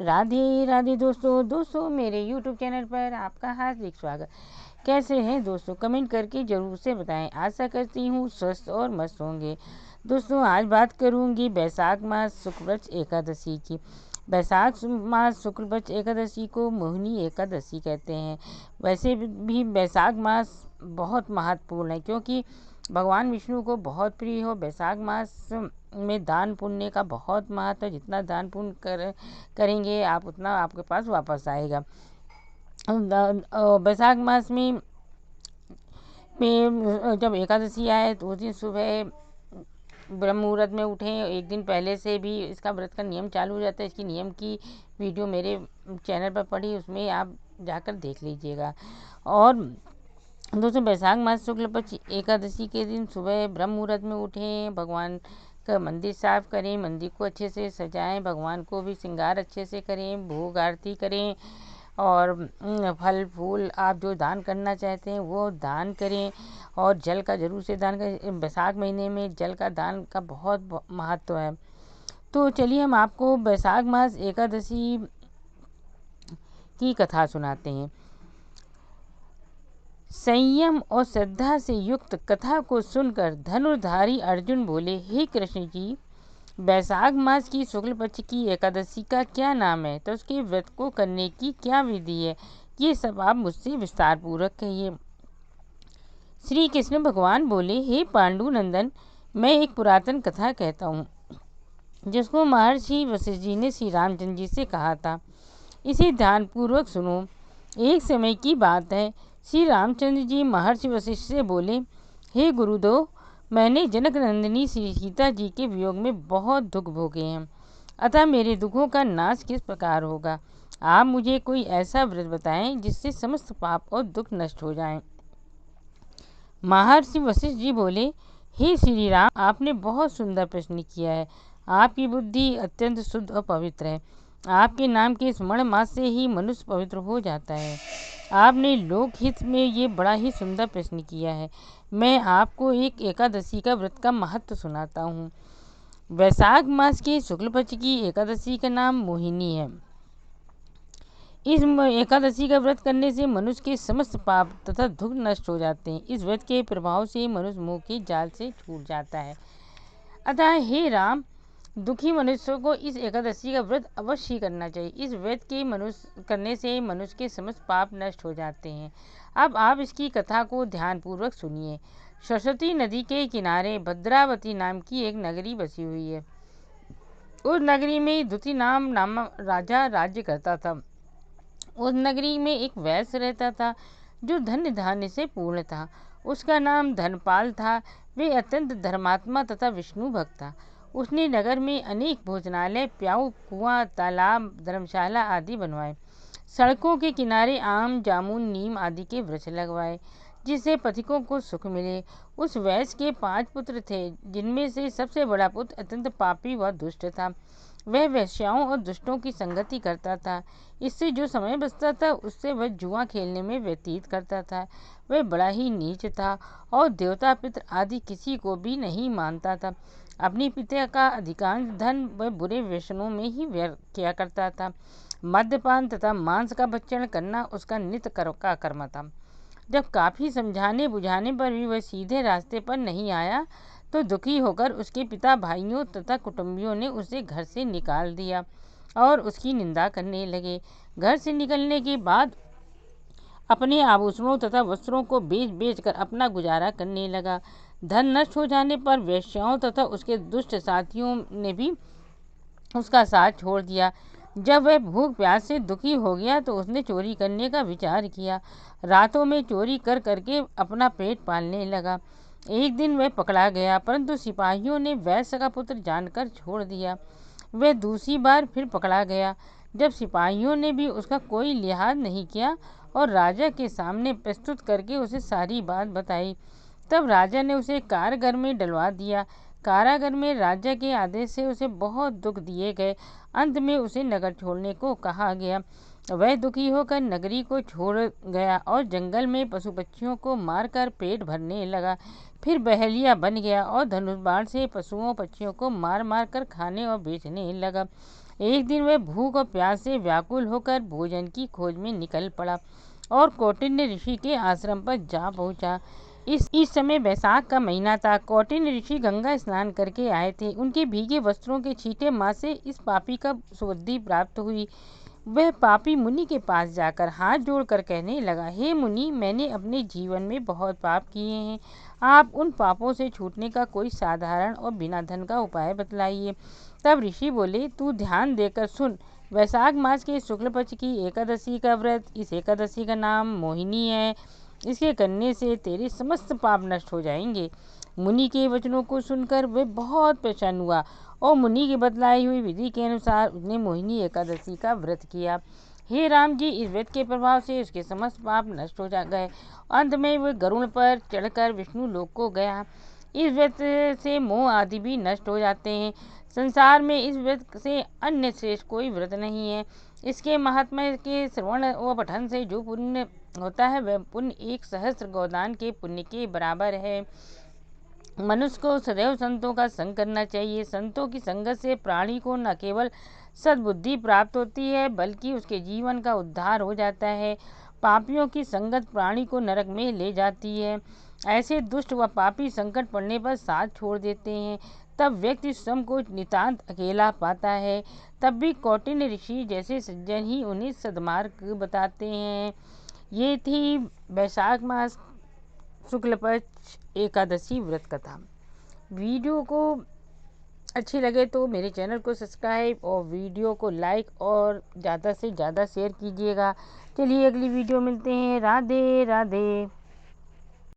राधे राधे दोस्तों मेरे YouTube channel पर आपका हार्दिक स्वागत। कैसे हैं दोस्तों, कमेंट करके ज़रूर से बताएं। आशा करती हूँ स्वस्थ और मस्त होंगे। दोस्तों आज बात करूँगी बैसाख मास शुक्ल पक्ष एकादशी की। बैसाख मास शुक्ल पक्ष एकादशी को मोहिनी एकादशी कहते हैं। वैसे भी बैसाख मास बहुत महत्वपूर्ण है, क्योंकि भगवान विष्णु को बहुत प्रिय हो। बैसाख मास में दान पुण्य का बहुत महत्व है। जितना दान पुण्य करेंगे आप, उतना आपके पास वापस आएगा। बैसाख मास में जब एकादशी आए तो उस दिन सुबह ब्रह्म मुहूर्त में उठें। एक दिन पहले से भी इसका व्रत का नियम चालू हो जाता है। इसकी नियम की वीडियो मेरे चैनल पर पड़ी, उसमें आप जाकर देख लीजिएगा। और दोस्तों बैसाख मास शुक्ल पक्ष एकादशी के दिन सुबह ब्रह्म मुहूर्त में उठें, भगवान का मंदिर साफ करें, मंदिर को अच्छे से सजाएं, भगवान को भी श्रृंगार अच्छे से करें, भोग आरती करें और फल फूल आप जो दान करना चाहते हैं वो दान करें। और जल का जरूर से दान करें। बैसाख महीने में जल का दान का बहुत महत्व है। तो चलिए हम आपको बैसाख मास एकादशी की कथा सुनाते हैं। संयम और श्रद्धा से युक्त कथा को सुनकर धनुर्धारी अर्जुन बोले, हे कृष्ण जी, बैसाख मास की शुक्ल पक्ष की एकादशी का क्या नाम है, तो उसके व्रत को करने की क्या विधि है, ये सब आप मुझसे विस्तार पूर्वक कहिए। श्री कृष्ण भगवान बोले, हे पांडु नंदन, मैं एक पुरातन कथा कहता हूँ जिसको महर्षि वशिष्ठ जी ने श्री रामचंद्र जी से कहा था। इसे ध्यानपूर्वक सुनो। एक समय की बात है, श्री रामचंद्र जी महर्षि वशिष्ठ से बोले, हे गुरुदेव, मैंने जनक नंदिनी श्री सीता जी के वियोग में बहुत दुख भोगे हैं, अतः मेरे दुखों का नाश किस प्रकार होगा। आप मुझे कोई ऐसा व्रत बताएं जिससे समस्त पाप और दुख नष्ट हो जाएं। महर्षि वशिष्ठ जी बोले, हे श्री राम, आपने बहुत सुंदर प्रश्न किया है। आपकी बुद्धि अत्यंत शुद्ध और पवित्र है। आपके नाम के स्मरण मात्र से ही मनुष्य पवित्र हो जाता है। आपने लोकहित में ये बड़ा ही सुंदर प्रश्न किया है। मैं आपको एक एकादशी का व्रत का महत्व सुनाता हूँ। वैशाख मास के शुक्ल पक्ष की एकादशी का नाम मोहिनी है। इस एकादशी का व्रत करने से मनुष्य के समस्त पाप तथा दुख नष्ट हो जाते हैं। इस व्रत के प्रभाव से मनुष्य मोह के जाल से छूट जाता है। अतः हे राम, दुखी मनुष्यों को इस एकादशी का व्रत अवश्य करना चाहिए। इस व्रत के करने से मनुष्य के समस्त पाप नष्ट हो जाते हैं। अब आप इसकी कथा को ध्यानपूर्वक सुनिए। सरस्वती नदी के किनारे भद्रावती नाम की एक नगरी बसी हुई है। उस नगरी में द्युति नाम राजा राज्य करता था। उस नगरी में एक वैश्य रहता था जो धन्य धान्य से पूर्ण था। उसका नाम धनपाल था। वे अत्यंत धर्मात्मा तथा विष्णु भक्त था। उसने नगर में अनेक भोजनालय, प्याऊ, कुआं, तालाब, धर्मशाला आदि बनवाए। सड़कों के किनारे आम, जामुन, नीम आदि के वृक्ष लगवाए, जिससे पथिकों को सुख मिले। उस वैश्य के 5 पुत्र थे, जिनमें से सबसे बड़ा पुत्र अत्यंत पापी व दुष्ट था। वह वेश्याओं और दुष्टों की संगति करता था। इससे जो समय बचता था उससे वह जुआ खेलने में व्यतीत करता था। वह बड़ा ही नीच था और देवता पितृ आदि किसी को भी नहीं मानता था। अपने पिता का अधिकांश धन वह बुरे व्यसनों में ही व्यय किया करता था। मद्यपान तथा मांस का भक्षण करना उसका नित्य का कर्म था। जब काफ़ी समझाने बुझाने पर भी वह सीधे रास्ते पर नहीं आया तो दुखी होकर उसके पिता, भाइयों तथा कुटुंबियों ने उसे घर से निकाल दिया और उसकी निंदा करने लगे। घर से निकलने के बाद अपने आभूषणों तथा वस्त्रों को बेच बेच कर अपना गुजारा करने लगा। धन नष्ट हो जाने पर वेश्याओं तथा उसके दुष्ट साथियों ने भी उसका साथ छोड़ दिया। जब वह भूख प्यास से दुखी हो गया तो उसने चोरी करने का विचार किया। रातों में चोरी कर करके अपना पेट पालने लगा। एक दिन वह पकड़ा गया, परंतु सिपाहियों ने वैश्य का पुत्र जानकर छोड़ दिया। वह दूसरी बार फिर पकड़ा गया। जब सिपाहियों ने भी उसका कोई लिहाज नहीं किया और राजा के सामने प्रस्तुत करके उसे सारी बात बताई, तब राजा ने उसे कारागार में डलवा दिया। कारागार में राजा के आदेश से उसे बहुत दुख दिए गए। अंत में उसे नगर छोड़ने को कहा गया। वह दुखी होकर नगरी को छोड़ गया और जंगल में पशु पक्षियों को मारकर पेट भरने लगा। फिर बहेलिया बन गया और धनुष बाण से पशुओं पक्षियों को मार मार कर खाने और बेचने लगा। एक दिन वह भूख और प्यास से व्याकुल होकर भोजन की खोज में निकल पड़ा और कौटिन्य ऋषि के आश्रम पर जा पहुंचा। इस समय बैसाख का महीना था। कौटिन्य ऋषि गंगा स्नान करके आए थे। उनके भीगे वस्त्रों के छींटे माँ से इस पापी का सुबुद्धि प्राप्त हुई। वह पापी मुनि के पास जाकर हाथ जोड़कर कहने लगा, हे मुनि, मैंने अपने जीवन में बहुत पाप किए हैं। आप उन पापों से छूटने का कोई साधारण और बिना धन का उपाय बतलाइए। तब ऋषि बोले, तू ध्यान देकर सुन। वैशाख मास के शुक्ल पक्ष की एकादशी का व्रत, इस एकादशी का नाम मोहिनी है। इसके करने से तेरे समस्त पाप नष्ट हो जाएंगे। मुनि के वचनों को सुनकर वह बहुत प्रसन्न हुआ और मुनि की बतलाई हुई विधि के अनुसार उसने मोहिनी एकादशी का व्रत किया। हे राम जी, इस व्रत के प्रभाव से उसके समस्त पाप नष्ट हो जा गए। अंत में वह गरुड़ पर चढ़कर विष्णु लोक को गया। इस व्रत से मोह आदि भी नष्ट हो जाते हैं। संसार में इस व्रत से अन्य श्रेष्ठ कोई व्रत नहीं है। इसके महात्म्य के श्रवण व पठन से जो पुण्य होता है वह पुण्य 1 सहस्त्र गोदान के पुण्य के बराबर है। मनुष्य को सदैव संतों का संग करना चाहिए। संतों की संगत से प्राणी को न केवल सद्बुद्धि प्राप्त होती है बल्कि उसके जीवन का उद्धार हो जाता है। पापियों की संगत प्राणी को नरक में ले जाती है। ऐसे दुष्ट व पापी संकट पड़ने पर साथ छोड़ देते हैं। तब व्यक्ति स्वयं को नितांत अकेला पाता है। तब भी कौटिन्य ऋषि जैसे सज्जन ही उन्हें सद्मार्ग बताते हैं। ये थी वैशाख मास शुक्ल पक्ष एकादशी व्रत कथा। वीडियो को अच्छी लगे तो मेरे चैनल को सब्सक्राइब और वीडियो को लाइक और ज़्यादा से ज़्यादा शेयर कीजिएगा। चलिए अगली वीडियो मिलते हैं। राधे राधे।